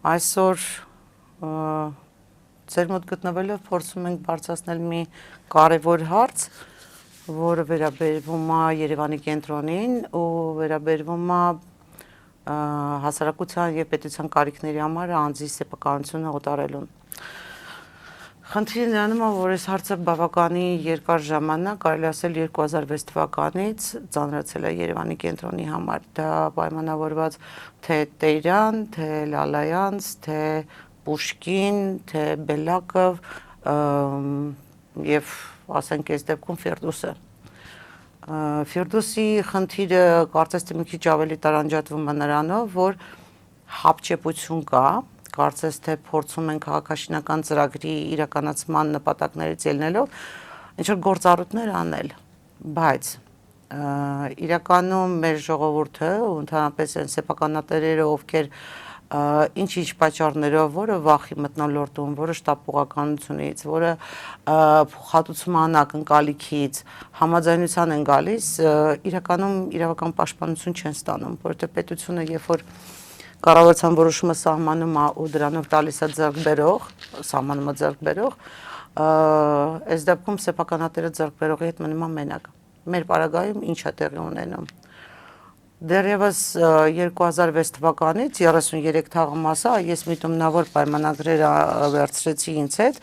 Այսօր ձեր մոտ գտնվելով փորձում ենք բարձրացնել մի կարևոր հարց, որը վերաբերվում է Երևանի կենտրոնին ու վերաբերվում է հասարակության եւ պետության կարիքների համար անձի սեփականությունը օտարելուն։ Խնդիրը նրանում է, որ այս հարցը բավականին երկար ժամանակ, կարելի ասել 2006 թվականից ծանրացել է Երևանի կենտրոնի համար։ Դա պայմանավորված թե Տերյան, թե Լալայանց, թե Պուշկին, թե Բելակով եւ ասենք այս դեպքում Ֆիրդուսը։ Ֆիրդուսի խնդիրը կարծես թե մի քիչ ավելի տարանջատվում է նրանով, որ հապճեպություն կա, կարծես թե փորձում են քաղաքաշինական ծրագրի իրականացման նպատակներից ելնելով ինչ-որ գործառույթներ անել, բայց իրականում մեր ժողովուրդը ու ընդհանրապես այն սեփականատերերը, ովքեր ինչ-ինչ պատճառներով, որը վախի մթնոլորտում, որը շտապողականությունից, որը փոխհատուցման ակնկալիքից համաձայնության են գալիս, իրականում իրավական պաշտպանություն չեն ստանում, որովհետև պետությունը երբ որ կառավարության որոշումը սահմանում է ու դրանով տալիս է ձեռք բերող, սահմանում է ձեռք բերող, այս դեպքում սեփականատերը ձեռք բերողի հետ մնում է մենակ։ Մեր պարագայում ինչ է տեղի ունենում։ Դեռևս 2006 թվականից 33 թաղամասը ես միտումնավոր պայմանագրեր վերցրեցի ինձ հետ,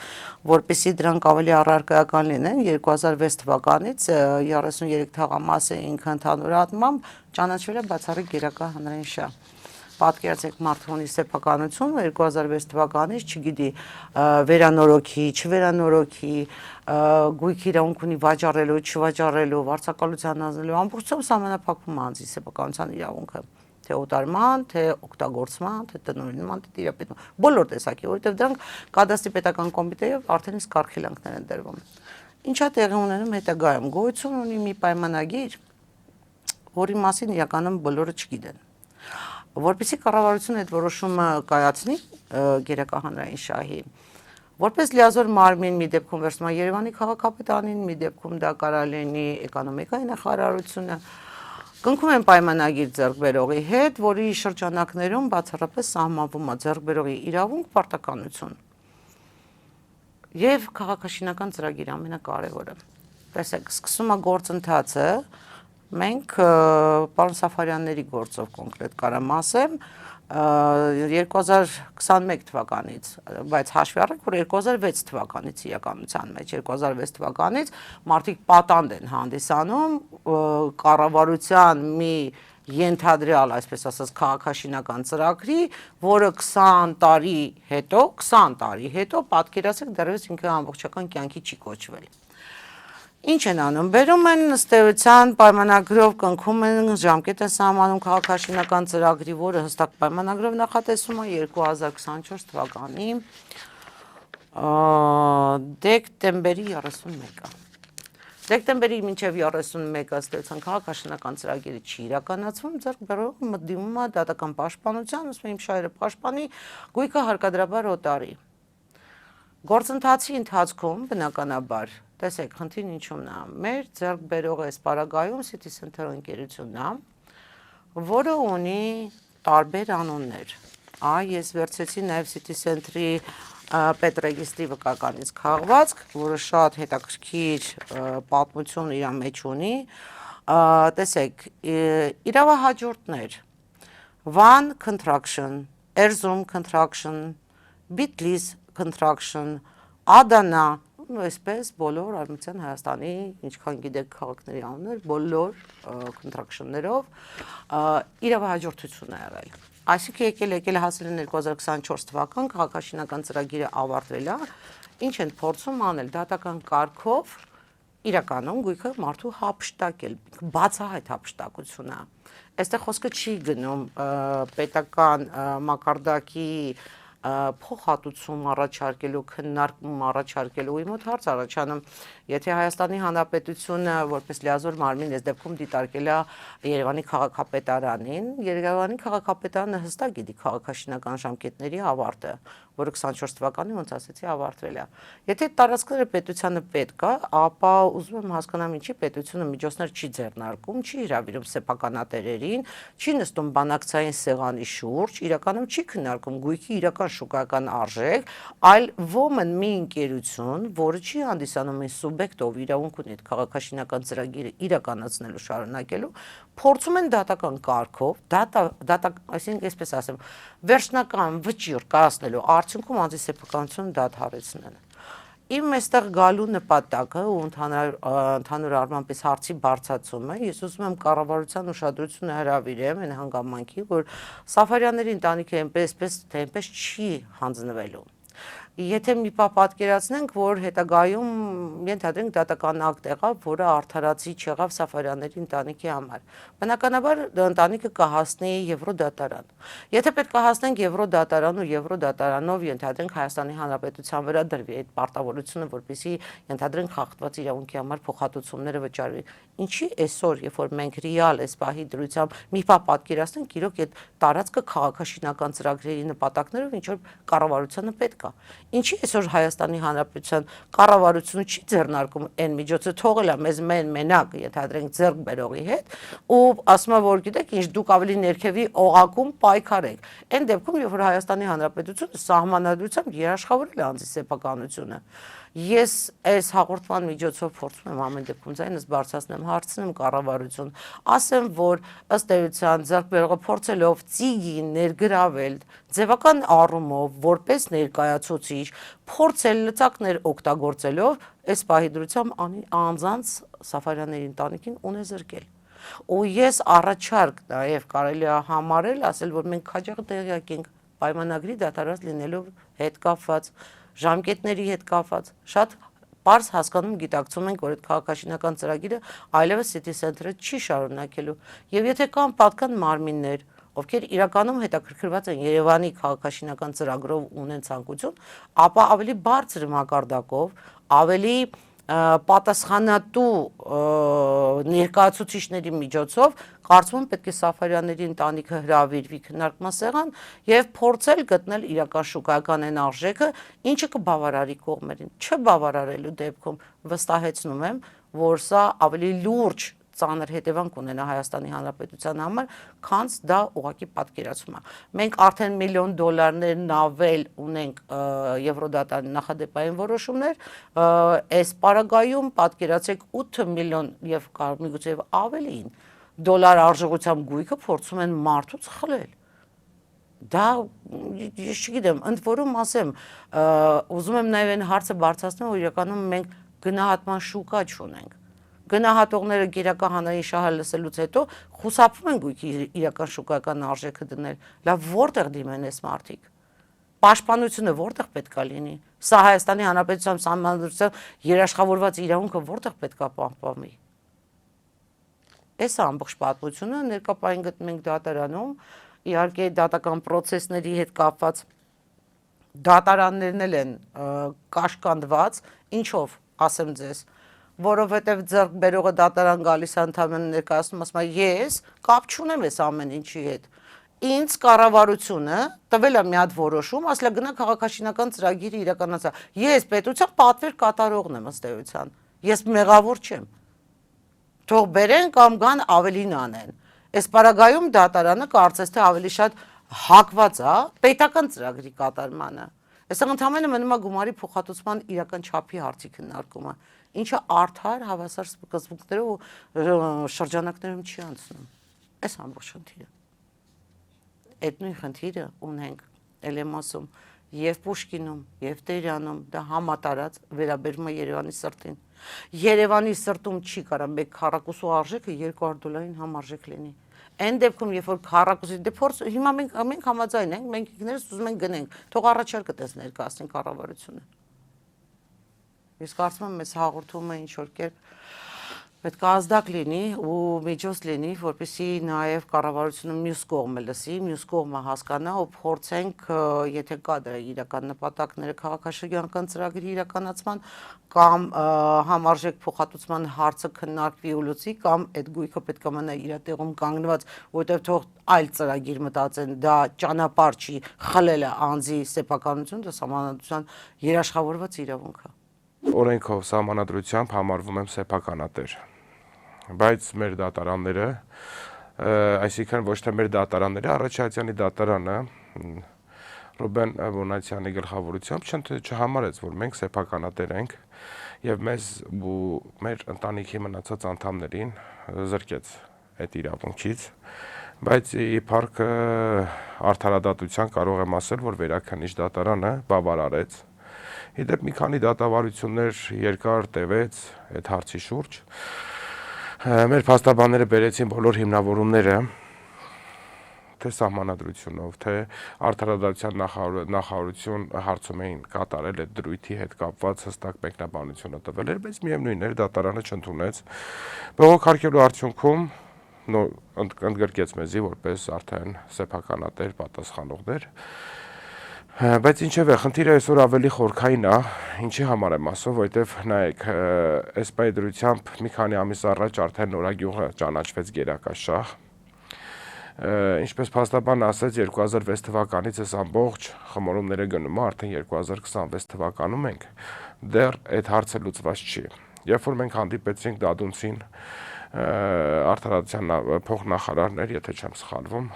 որպեսզի դրանք ավելի առարկայական լինեն, 2006 թվականից 33 թաղամասը ինքը ընդհանուր առմամբ ճանաչվել է բացառիկ գերակա հանրային շահ։ Պատկերացեք մարդը ունի սեփականություն 2006 թվականից, չգիտի, վերանորոգի, չվերանորոգի, գույքի իրավունք ունի վաճառելու, չվաճառելու, վարձակալության հանձնելու, ամբողջությամբ սահմանափակվում է անձի սեփականության իրավունքը, թե օտարման, թե օգտագործման, թե տնօրինման, թե տիրապետման, բոլոր տեսակի, որովհետև դրանք կադաստրի պետական կոմիտեով արդեն իսկ արգելանքներ են դրվում։ Ինչա տեղի ունենում հետագայում, գոյություն ունի մի պայմանագիր, որի մասին իրականում բոլորը չգիտեն։ Որպեսզի կառավարությունը այդ որոշումը կայացնի գերակա հանրային շահի, որպես լիազոր մարմին մի դեպքում վերցնում է Երևանի քաղաքապետարանին, մի դեպքում դա կարող լինի էկոնոմիկայի նախարարությունը, կնքում են պայմանագիր ձեռքբերողի հետ, որի շրջանակներում բացառապես սահմանվում է ձեռքբերողի իրավունք, պարտականություն եւ քաղաքաշինական ծրագիր ամենակարևորը։ Տեսեք, սկսում է գործընթացը, մենք պարոն Սաֆարյանների գործով կոնկրետ կարամ ասեմ 2021 թվականից, բայց հաշվի առեք, որ 2006 թվականից իրականության մեջ, 2006 թվականից մարդիկ պատանդ են հանդիսանում կառավարության մի ենթադրյալ, այսպես ասած, քաղաքաշինական ծրագրի, որը 20 տարի հետո պատկերացեք դեռևս ինքը ամբողջական կյանքի չի կոչվել։ Ինչ են անում, բերում են ըստ էության պայմանագրով կնքում են ժամկետ են սահմանում քաղաքաշինական ծրագրի, որը հստակ պայմանագրով նախատեսվում է 2024 թվականի դեկտեմբերի 31-ը։ Դեկտեմբերի մինչև 31-ը ըստ էության քաղաքաշինական ծրագիրը չի իրականացվում, ձեռք բերողը մտնում է դատական պաշտպանության, ասում իմ շահերը պաշտպանի, գույքը հարկադրաբար օտարի։ Գործընթացի ընթացքում բնականաբար, տեսեք, խնդիրն ինչումն է, մեր ձեռք բերող այս պարագայում City Center ընկերությունն է, որը ունի տարբեր անուններ։ Ես վերցրեցի նաև City Center-ի պետրեգիստրի վկականից քաղվածք, որը շատ հետաքրքիր պատմություն իր մեջ ունի։ Տեսեք, իրավահաջորդներ, Van Construction, Erzurum Construction, Bitlis Construction, Adana, այսպես բոլոր Արևմտյան Հայաստանի, ինչքան գիտեք քաղաքների անուններ, բոլոր contraction-ներով իրավահաջորդություն է եղել։ Այսինքն եկել հասել են 2024 թվական, քաղաքաշինական ծրագիրը ավարտվել է, ինչ են փորձում անել դատական կարգով իրականում գույքը մարդու հափշտակել, բացահայտ հափշտակությունը։ Այստեղ խոսքը չի գնում պետական մակարդակի փոխհատուցում առաջարկելու, քննարկում առաջարկելու, ու մոտ հարց առաջանում, եթե Հայաստանի Հանրապետությունը որպես լիազոր մարմին այս դեպքում դիտարկել է Երևանի քաղաքապետարանին, Երևանի քաղաքապետարանը հստակ գիտի քաղաքաշինական ժամկետների ավարտը, որը 24 թվականին ոնց ասեցի ավարտվել է։ Եթե տարածքները պետությանը պետք է, ապա ուզում եմ հասկանամ ինչի պետությունը միջոցներ չի ձեռնարկում, չի հրավիրում սեփականատերերին, չի նստում բանակցային սեղանի շուրջ, իրականում չի քննարկում գույքի իրական շուկայական արժեք, այլ ոմն մի ընկերություն, որը չի հանդիսանում այն սուբյեկտ, ով իրավունք ունի այդ քաղաքաշինական ծրագիրը իրականացնելու շարունակելու, փորձում են դատական կարգով, այսինքն այսպես ասեմ, վերջնական վճիռ կայացնելու արդյունքում անձիսեփականությունը դադարեցնեն։ Իմ այստեղ գալու նպատակը ու ընդհանուր առմամբ այս հարցի բարձրացումը, ես ուզում եմ կառավարության ուշադրությունը հրավիրեմ այն հանգամանքի, որ Սաֆարյանների ընտանիքը այնպես չի հանձնվելու։ Եթե մի պահ պատկերացնենք, որ հետագայում ենթադրենք դատական ակտ եղավ, որը արդարացիչ եղավ Սաֆարյանների ընտանիքի համար, բնականաբար ընտանիքը կհասնի Եվրոդատարան։ Եթե պետք է հասնենք Եվրոդատարան ու Եվրոդատարանով ենթադրենք Հայաստանի Հանրապետության վրա դրվի այդ պարտավորությունը, որպեսզի ենթադրենք խախտված իրավունքի համար փոխհատուցումները վճարվի։ Ինչի այսօր, երբ որ մենք ռեալ այս պահի դրությամբ մի պահ պատկերացնենք, իրոք այդ տարածքը քաղաքաշինական ծրագրերի նպատակներով ինչ որ կառավարությանը պետք է։ Ինչի այսօր Հայաստանի Հանրապետության կառավարությունը չի ձեռնարկում այն միջոցը, թողել է մեզ մենակ, ենթադրենք ձեռք բերողի հետ, ու ասում է, որ գիտեք, ինչ դուք ավելի ներքևի օղակում պայքարեք։ Այն դեպքում, երբ որ Հայաստանի Հանրապետությունը սահմանադրությամբ երաշխավորել է անձիսեփականությունը, ես այս հաղորդման միջոցով փորձում եմ ամեն դեպքում ձայնս բարձրացնեմ, հարցնեմ կառավարություն, ասեմ, որ ըստ էության ձեռքբերողը փորձելով ծիգին ներգրավել ձևական առումով որպես ներկայացուցիչ, փորձել լծակներ օգտագործելով այս պահի դրությամբ անձանց Սաֆարյանների ընտանիքին ունե զրկել։ Ու ես առաջարկ նաև կարելի է համարել, ասել, որ մենք հաջող տեղյակ ենք պայմանագրի դատարած լինելով հետ կապված, ժամկետների հետ կապված, շատ պարզ հասկանում գիտակցում ենք, որ այդ քաղաքաշինական ծրագիրը այլևս City Center-ը չի շարունակելու։ Եվ եթե կան պատկան մարմիններ, ովքեր իրականում հետաքրքրված են Երևանի քաղաքաշինական ծրագրով ունեն ցանկություն, ապա ավելի բարձր մակարդակով, ավելի պատասխանատու ներկայացուցիչների միջոցով կարծում եմ պետք է Սաֆարյանների ընտանիքը հրավիրվի քննարկման սեղան եւ փորձել գտնել իրական շուկայական այն արժեքը, ինչը կբավարարի կողմերին։ Չբավարարելու դեպքում վստահեցնում եմ, որ սա ավելի լուրջ ծանր հետևանք ունենա Հայաստանի Հանրապետության համար, քան դա ուղղակի պատկերացում է։ Մենք արդեն $1 միլիոն ավել ունենք Եվրոդատարանի նախադեպային որոշումներ, այս պարագայում պատկերացրեք 8 միլիոն եւ միգուցե ավելին դոլար արժողությամբ գույքը փորձում են մարդուց խլել։ Դա ես չգիտեմ, ընդ որում ասեմ, ուզում եմ նաև այն հարցը բարձրացնել, որ իրականում մենք գնահատման շուկա չունենք։ Գնահատողները գերակա հանրային շահը լսելուց հետո խուսափում են գույքի իրական շուկայական արժեքը դնել։ Լավ, որտեղ դիմեն այս մարդիկ։ Պաշտպանությունը որտեղ պետք է լինի։ Սա Հայաստանի Հանրապետության սահմանադրությամբ երաշխավորված իրավունքը որտեղ պետք է պահպանվի։ Այս ամբողջ պատմությունը ներկայապահին գտնում ենք դատարանում, իհարկե դատական process-ների հետ կապված դատարաններն էլ են կաշկանդված, ինչով, ասեմ ձեզ, որովհետև ձեռք բերողը դատարան գալիս է ընդհանրապես ներկայացնում, ասում է ես կապ չունեմ այս ամեն ինչի հետ։ Ինձ կառավարությունը տվել է մի հատ որոշում, ասել է գնա քաղաքաշինական ծրագիրը իրականացա։ Ես պետության պատվեր կատարողն եմ ըստ էության։ Ես մեղավոր չեմ։ Թող բերեն կամ գան ավելին անեն։ Այս պարագայում դատարանը կարծես թե ավելի շատ հակված է պետական ծրագրի կատարմանը։ Այսինքն ընդհանրապես մնում է գումարի փոխհատուցման իրական չափի հարցի քննարկումը, ինչը արդար հավասար սկզբունքներով ու շրջանակներում չի անցնում։ Այս ամբողջ խնդիրը։ Այդ նույն խնդիրը ունենք Էլեմոսում եւ Պուշկինում եւ Տերյանում, դա համատարած վերաբերում է Երևանի սրտին։ Երևանի սրտում չի կարա մեկ քառակուսու արժեքը $200 համարժեք լինի։ Այն դեպքում, երբ որ քառակուսի դեպորս հիմա մենք համաձայն ենք, մենք ինքներս ուզում ենք գնենք, թող առաջարկը տես ներկայացնենք կառավարությունը։ Ես կարծում եմ, այս հաղորդումը ինչ որ կերպ Պետք է ազդակ լինի ու միջոց լինի, որպեսզի նաև կառավարությունը մյուս կողմը լսի, մյուս կողմը հասկանա ու փորձենք, եթե կա դրա իրական նպատակները քաղաքաշրջանական ծրագրի իրականացման կամ համարժեք փոխհատուցման հարցը քննարկվի ու լուծի կամ այդ գույքը պետք է մնա իր տեղում կանգնված, որտեղ թող այլ ծրագիր մտածեն, դա ճանապարհ չի, խլելը անձի սեփականություն, դա սահմանադրության երաշխավորված իրավունք է։ Օրենքով սահմանադրությամբ համարվում եմ սեփականատեր, բայց մեր դատարանները, այսինքն ոչ թե մեր դատարանները, Առաջայցյանի դատարանը Ռուբեն Բոնացյանի գլխավորությամբ չհամարեց, որ մենք սեփականատեր ենք եւ մեզ ու մեր ընտանիքի մնացած անդամներին զրկեց այդ իրավունքից, բայց իբարք արդարադատության կարող եմ ասել, որ վերաքննիչ դատարանը բավարարեց։ Իդեպ մի քանի դատավարություններ երկար տևեց այդ հարցի շուրջ։ Մեր փաստաբանները բերեցին բոլոր հիմնավորումները, թե սահմանադրությունով, թե արդարադատության նախարարություն հարցում էին կատարել այդ դրույթի հետ կապված հստակ մեկնաբանությունը տվել էր, բայց միևնույն էր դատարանը չընդունեց։ Բողոքարկելու արդյունքում ընդգրկեց մեզի որպես արդեն սեփականատեր պատասխանողներ։ Բայց ինչև է, խնդիրը այսօր ավելի խորքային է, ինչի համար եմ ասում, որովհետև նայեք, այս պայդրությամբ մի քանի ամիս առաջ արդեն նորագյուղը ճանաչվեց գերակաշահ։ Ինչպես փաստաբանը ասաց, 2006 թվականից այս ամբողջ խմորումները գնում է, արդեն 2026 թվականում ենք, դեռ այդ հարցը լուծված չի։ Երբ որ մենք հանդիպեցինք դադունցին, արդարադատության փոխնախարարներ, եթե չեմ սխալվում,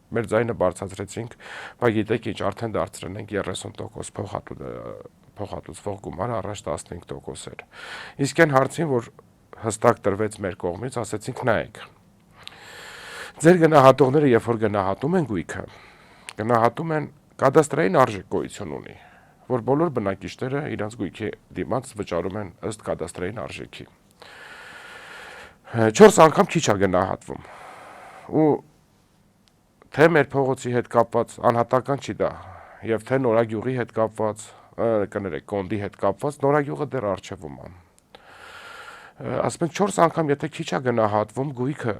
մեր ձայնը բարձրացրեցինք, բայց գիտեք ինչ, արդեն դարձրել ենք 30% փոխհատուցվող գումարը, առաջ 15% էր։ Իսկ այն հարցին, որ հստակ տրվեց մեր կողմից, ասեցինք նայեք։ Ձեր գնահատողները, երբ որ գնահատում են գույքը, գնահատում են կադաստրային արժեք գոյություն ունի, որ բոլոր բնակիչները իրենց գույքի դիմաց վճարում են ըստ կադաստրային արժեքի։ 4 անգամ քիչ է գնահատվում։ Ու թե մեր փողոցի հետ կապված անհատական չի դա, եւ թե նորագյուղի հետ կապված, կներեք, կոնդի հետ կապված, նորագյուղը դեռ արժևում է։ Ասենք 4 անգամ եթե քիչ է գնահատվում գույքը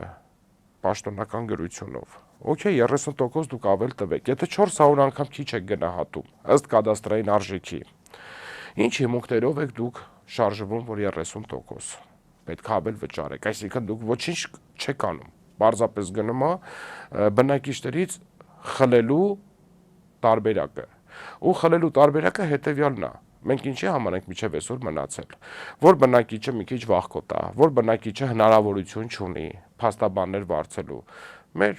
պաշտոնական գրությունով, օքեյ 30% դուք ավել տվեք, եթե 400 անգամ քիչ եք գնահատում, ըստ կադաստրային արժեքի, ինչ հիմունքներով եք դուք շարժվում, որ 30% պետք է ավել վճարեք, այսինքն դուք ոչինչ չեք անում, պարզապես գնում է բնակիչներից խլելու տարբերակը, ու խլելու տարբերակը հետևյալն է, մենք ինչի համար ենք միջև այսօր մնացել, որ բնակիչը մի քիչ վախկոտ է, որ բնակիչը հնարավորություն չունի փաստաբաններ վարձելու, մեր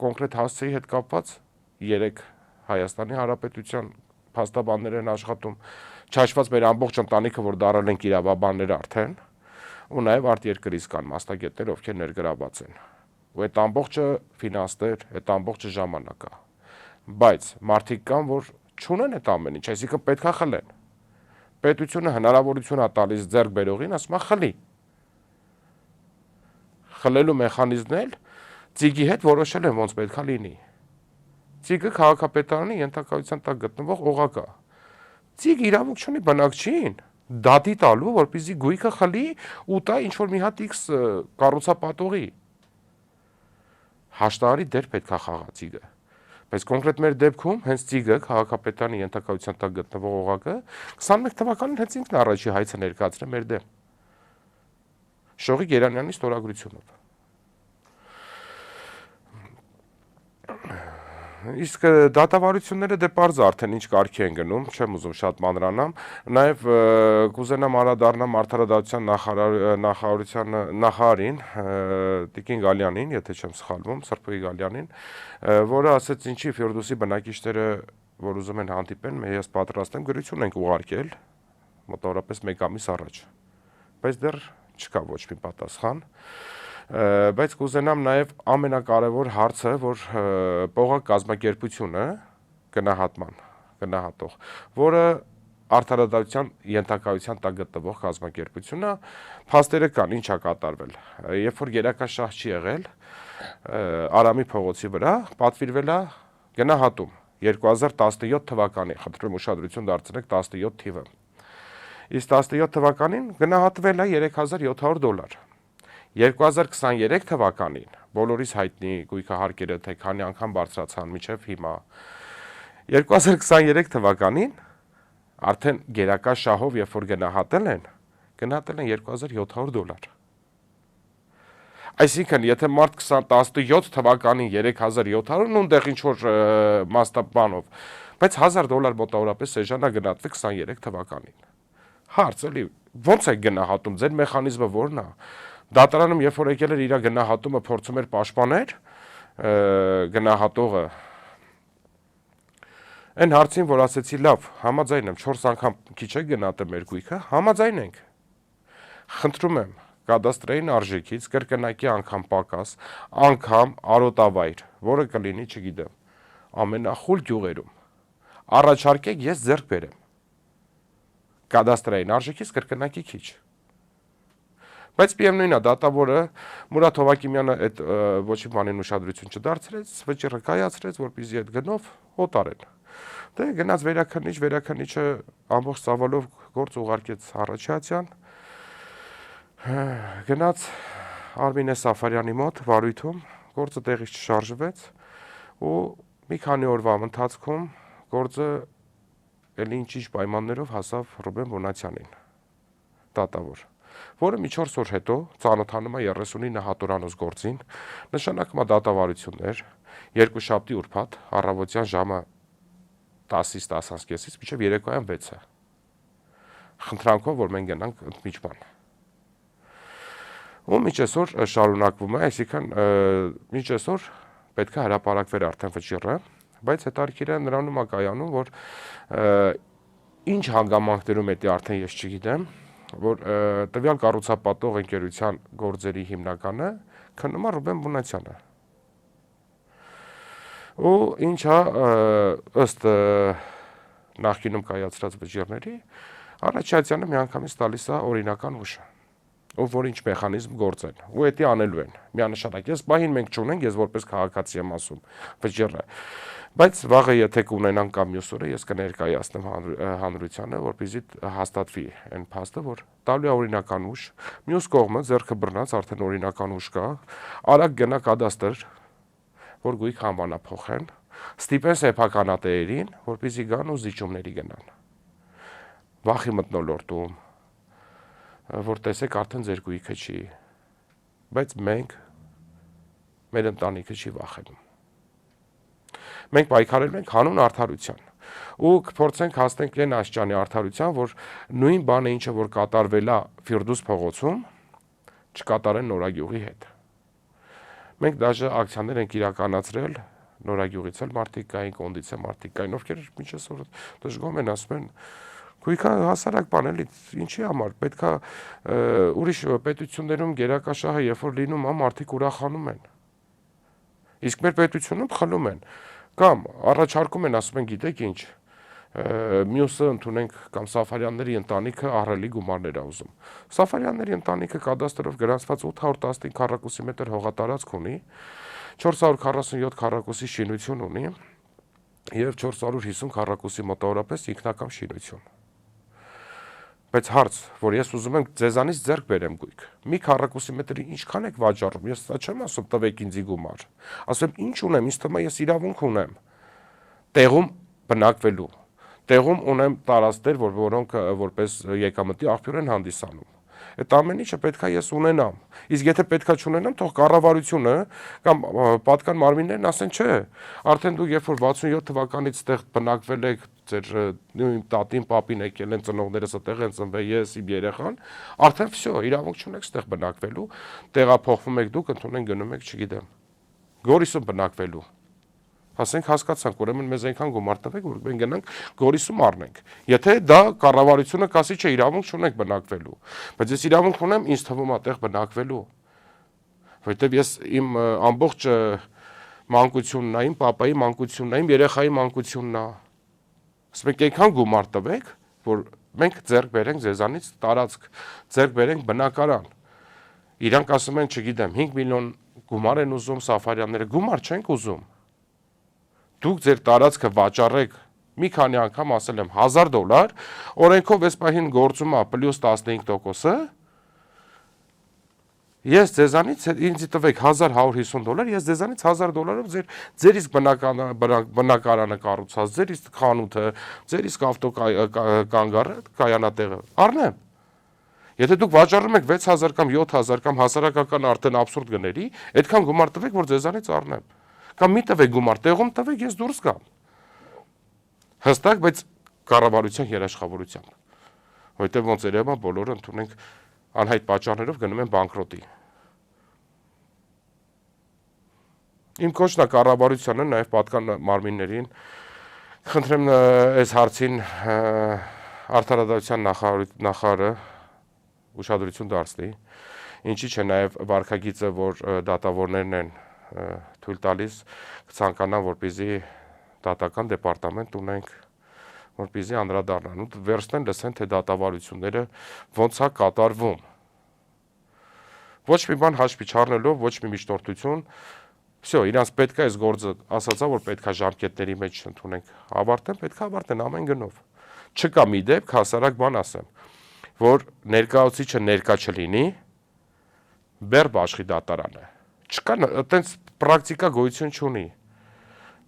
կոնկրետ հասցեի հետ կապված 3 Հայաստանի Հանրապետության փաստաբաններ են աշխատում, չհաշված մեր ամբողջ ընտանիքը, որ դարել ենք իրավաբաններ արդեն, ու նաև արտերկրից կան մասնագետներ, ովքեր ներգրաված են։ Ու այդ ամբողջը ֆինանսներ, այդ ամբողջը ժամանակ է։ Բայց մարդիկ կան, որ չունեն այդ ամեն ինչ, այսինքն պետք է խլեն։ Պետությունը հնարավորություն է տալիս ձեռք բերողին, ասում է խլի։ Խլելու մեխանիզմն ծիգի հետ որոշել են ոնց պետք է լինի։ Ծիգը քաղաքապետարանի ենթակայության տակ գտնվող օղակ է։ Ծիգը իրավունք չունի բնակչին դատի տալու, որպեսզի գույքը խլի ու տա ինչ-որ մի հատ X կառուցապատողի։ Հաշտարարի դեր պետք է խաղա ծիգը։ Բայց կոնկրետ մեր դեպքում հենց ծիգը քաղաքապետարանի ենթակայության տակ գտնվող օղակը 21 թվականին հենց ինքն առաջի հայցը ներկայացրել մեր դեմ։ Շողիկ Երանյանի ստորագրությունով։ Իսկ դատավարությունները դե պարզ արդեն ինչ կարգի են գնում, չեմ ուզում շատ մանրանամ, նաև կուզենամ անդրադառնամ արդարադատության նախարարին, Տիկին Գալյանին, եթե չեմ սխալվում, Սրբուի Գալյանին, որը ասեց ինչի Ֆյորդոսի բնակիչները, որ ուզում են հանդիպեն, ես պատրաստ եմ, գրություն ենք ուղարկել, մոտավորապես 1 ամիս առաջ, բայց դեռ չկա ոչ մի պատասխան։ Բայց կուզենամ նաև ամենակարևոր հարցը, որ պողակ կազմակերպությունը գնահատող, որը արդարադատության ենթակայության տակ գտնվող կազմակերպությունը, փաստերը կան, ինչ է կատարվել։ Երբ որ գերակաշահ չի եղել, Արամի փողոցի վրա պատվիրվել է գնահատում 2017 թվականի, խնդրում եմ ուշադրություն դարձնեք 17 թիվը։ Իսկ 17 թվականին գնահատվել է $3,700։ 2023 թվականին բոլորիս հայտնի գույքահարկերը թե քանի անգամ բարձրացան մինչև հիմա 2023 թվականին արդեն գերակա շահով երբ որ գնահատել են $2,700։ Այսինքն եթե մարդ 17 թվականին 3700 նույնտեղ ինչ որ մաստաբանով, բայց $1,000 մոտավորապես էժանա գնահատվի 23 թվականին։ Հարց էլի, ո՞նց է գնահատում, ձեր մեխանիզմը ո՞րն է։ Դատարանում երբ որ եկել էր իր գնահատումը փորձում էր պաշտպանել գնահատողը այն հարցին, որ ասեցի լավ, համաձայն եմ 4 անգամ քիչ է գնահատել մեր գույքը, համաձայն ենք։ Խնդրում եմ կադաստրային արժեքից կրկնակի անգամ պակաս, անգամ արոտավայր, որը կլինի, չգիտեմ, ամենախուլ գյուղերում։ Առաջարկեք ես ձեռք բերեմ։ Կադաստրային արժեքից կրկնակի քիչ։ Բայց միևնույնն է, դատավորը Մուրադ Հովակիմյանը այդ ոչի բանին ուշադրություն չդարձրեց, վճիռը կայացրեց, որպեսզի այդ գնով օտարեն։ Դե գնաց վերաքննիչը ամբողջ ծավալով գործ ուղարկեց Առաջացյան, գնաց Արմինե Սաֆարյանի մոտ վարույթում, գործը տեղից չշարժվեց ու մի քանի օրվա ընթացքում գործը էլի ինչ-ինչ պայմաններով հասավ Ռուբեն Բոնացյանին, դատավոր, որը մի 4 օր հետո ծանոթանում է 39 հատորանոց գործին, նշանակում է դատավարություններ, երկուշաբթի ուրբաթ, առավոտյան ժամը 10-ից 10:30-ից մինչև երեկոյան 6-ը։ Խնդրանքով, որ մենք գնանք ընդմիջման։ Ու մինչ այսօր շարունակվում է, այսինքն մինչ այսօր պետք է հրապարակվեր արդեն վճիռը, բայց հետարքիրը նրանում է կայանում, որ ինչ հանգամանքներում է դա արդեն ես չգիտեմ, որ տվյալ կառուցապատող ընկերության գործերի հիմնականը քննում է Ռուբեն Բոնացյանը։ Ու ինչա ըստ նախկինում կայացրած վճիռների, Առաջացյանը միանգամից տալիս է օրինական ուժը, ով որ ինչ մեխանիզմ գործեն, ու դա անելու են։ Միանշանակ, ես բահին մենք չունենք, ես որպես քաղաքացի եմ ասում, վճիռը։ Բայց վաղը եթե կունենան կամ մյուս օրը ես կներկայացնեմ հանրությանը, որպեսզի հաստատվի այն փաստը, որ տալու է օրինական ուժ, մյուս կողմը ձեռքը բռնած արդեն օրինական ուժ կա, արագ գնա կադաստր, որ գույք անվանափոխեն, ստիպեն սեփականատերերին, որպեսզի գան ու զիջումների գնան։ Վախի մթնոլորտում, որ տեսեք արդեն ձեր գույքը չի, բայց մենք մեր ընտանիքը չի վախենում։ Մենք պայքարել ենք հանուն արդարության ու կփորձենք հասնենք Լեն Աշճանի արդարության, որ նույն բանը ինչը որ կատարվել է Ֆիրդուս փողոցում, չկատարեն Նորագյուղի հետ։ Մենք դաժե ակցիաներ ենք իրականացրել Նորագյուղից էլ մարդիկ կային, կոնդից էլ մարդիկ կային, ովքեր մինչ այսօր դժգոհ են, ասում են գույքը հասարակ բան էլի, ինչի համար, պետքա ուրիշ պետություններում գերակաշահը երբ որ լինում է, մարդիկ ուրախանում են։ Իսկ մեր պետությունում խլում են, կամ առաջարկում են, ասում են, գիտեք ինչ, մյուսը ընդունենք կամ Սաֆարյանների ընտանիքը ահռելի գումարներ է ուզում։ Սաֆարյանների ընտանիքը կադաստրով գրանցված 815 քառակուսի մետր հողատարածք ունի, 447 քառակուսի շինություն ունի եւ 450 քառակուսի մոտավորապես ինքնակամ շինություն։ Բայց հարց, որ ես ուզում եմ ձեզանից ձեռք բերեմ գույք։ Մի քառակուսի մետրի ինչքան եք վաճառում, ես դա չեմ ասում տվեք ինձի գումար։ Ասեմ ինչ ունեմ, ինձ թվում է ես իրավունք ունեմ տեղում բնակվելու։ Տեղում ունեմ տարածքներ, որոնք որպես եկամտի աղբյուր են հանդիսանում։ Այդ ամեն ինչը պետքա ես ունենամ։ Իսկ եթե պետքա չունենամ, թող կառավարությունը կամ պատկան մարմիններն ասեն, չէ, արդեն դուք երբ որ 67 թվականից այդտեղ բնակվել եք, ձեր նույն տատին, պապին եկել են, ծնողներս այդտեղ են ծնվել, ես իմ երեխան, արդեն վсё, իրավունք չունեք այդտեղ բնակվելու, տեղափոխվում եք դուք, ընդունեն գնում եք, չգիտեմ, Գորիսում բնակվելու։ Ասենք հասկացանք, ուրեմն մեզ այնքան գումար տվեք, որ մենք գնանք Գորիսում առնենք։ Եթե դա կառավարությունը կասի, չէ, իրավունք չունեք բնակվելու, բայց ես իրավունք ունեմ, ինձ թվում է այդտեղ բնակվելու։ Որտեւ ես իմ ամբողջ մանկությունն է, իմ պապայի մանկությունն է, իմ երեխայի մանկությունն է։ Ասում եք, այնքան գումար տվեք, որ մենք ձեռք բերենք ձեզանից տարածք, ձեռք բերենք բնակարան։ Իրանք ասում են, չգիտեմ, 5 միլիոն գումար են ուզում Սաֆարյանները, գումար չենք ուզում։ Դուք ձեր տարածքը վաճառեք Մի քանի անգամ ասել եմ $1000, օրենքով այս պահին գործում է պլյուս 15%-ը, ես ձեզանից ինձ տվեք $1150, ես ձեզանից $1000-ով ձեր իսկ բնակարանը կառուցած, ձեր իսկ խանութը, ձեր իսկ ավտոկանգառը, կայանատեղը առնեմ։ Եթե դուք վաճառում եք 6000 կամ 7000 կամ հասարակական արդեն абսուրդ գների, այդքան գումար տվեք, որ ձեզանից առնեմ։ Կամ մի տվեք գումար, տեղում տվեք, ես դուրս գամ։ Հստակ, բայց կառավարության երաշխավորությամբ։ Որտեղ ոնց երևա բոլորը ընդունենք անհայտ պատճառներով գնում են բանկրոտի։ Իմ կոչն է կառավարությանը, նաև պատկան մարմիններին, խնդրեմ այս հարցին արդարադատության նախարարը ուշադրություն դարձնի, ինչի՞ չէ նաև վարքագիծը, որ դատավորներն են թույլ տալիս, կցանկանան, որպեսզի դատական դեպարտամենտ ունենք, որպեսզի անդրադառնան ու վերցնեն, լսեն, թե դատավարությունները ոնց է կատարվում։ Ոչ մի բան հաշվի չառնելով, ոչ մի միջնորդություն, всё, իրանց պետք է այս գործը ասացա, որ պետք է ժամկետների մեջ ընդունենք, ավարտեն, պետք է ավարտեն ամեն գնով։ Չկա մի դեպք, հասարակ բան ասեմ, որ ներկայացուցիչը ներկա չլինի, բերբ աշխի դատարանը։ Չկա, այտենց պրակտիկա գոյություն չունի։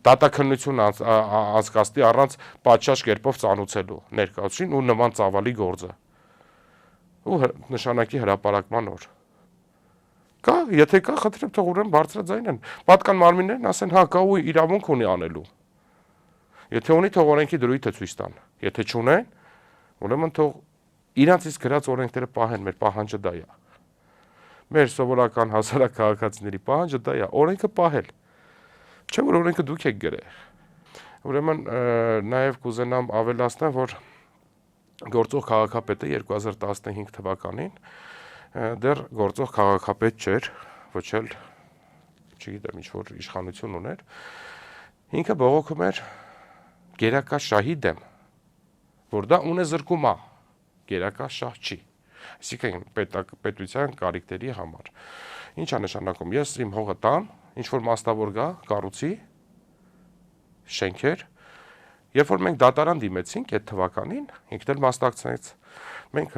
Դատաքննություն անցկացնի առանց պատշաճ կերպով ծանուցելու ներկայացուցիչին ու նման ծավալի գործը։ Ու նշանակի հրապարակման օր։ Կա, եթե կա, խնդրեմ թող ուրեմն բարձրաձայնեն։ Պատկան մարմիններն ասեն, հա, կա ու իրավունք ունի անելու։ Եթե ունի, թող օրենքի դրույթը ցույց տան։ Եթե չունեն, ուրեմն թող իրանց իսկ գրած օրենքները պահեն, մեր պահանջը դա է։ Մեր սովորական հասարակ քաղաքացիների պահանջը դա է, օրենքը պահել։ Չէ՞ որ օրենքը դուք եք գրել։ Ուրեմն նաև կուզենամ ավելացնել, որ գործող քաղաքապետը 2015 թվականին դեռ գործող քաղաքապետ չէր, ոչ էլ, չգիտեմ, ինչ-որ իշխանություն ուներ, ինքը բողոքում էր գերակա շահի դեմ, որ դա ունեզրկում է, գերակա շահ չի, այսինքն պետության կարիքների համար։ Ինչ է նշանակում, ես իմ հողը տամ, ինչ-որ մասնավոր գա, կառուցի, շենքեր, երբ որ մենք դատարան դիմեցինք այդ թվականին, ինքն էլ մասնակցեց, մենք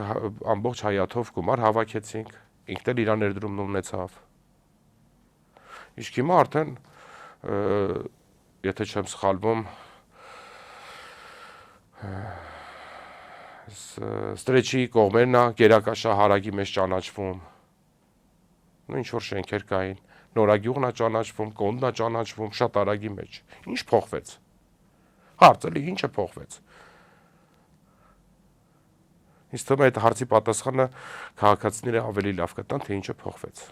ամբողջ հայաթով գումար հավաքեցինք, ինքն էլ իր ներդրումն ունեցավ։ Իսկ հիմա արդեն, եթե չեմ սխալվում, ստրեչի կողմերն է գերակաշահ հարագի մեջ ճանաչվում, ինչ-որ շենքեր կային, նորագյուղն է ճանաչվում, կոնդն է ճանաչվում, շատ արագի մեջ։ Ինչ փոխվեց։ Հարց էլի, ինչը փոխվեց։ Ինձ թվում է այդ հարցի պատասխանը քաղաքացիները ավելի լավ կտան, թե ինչը փոխվեց։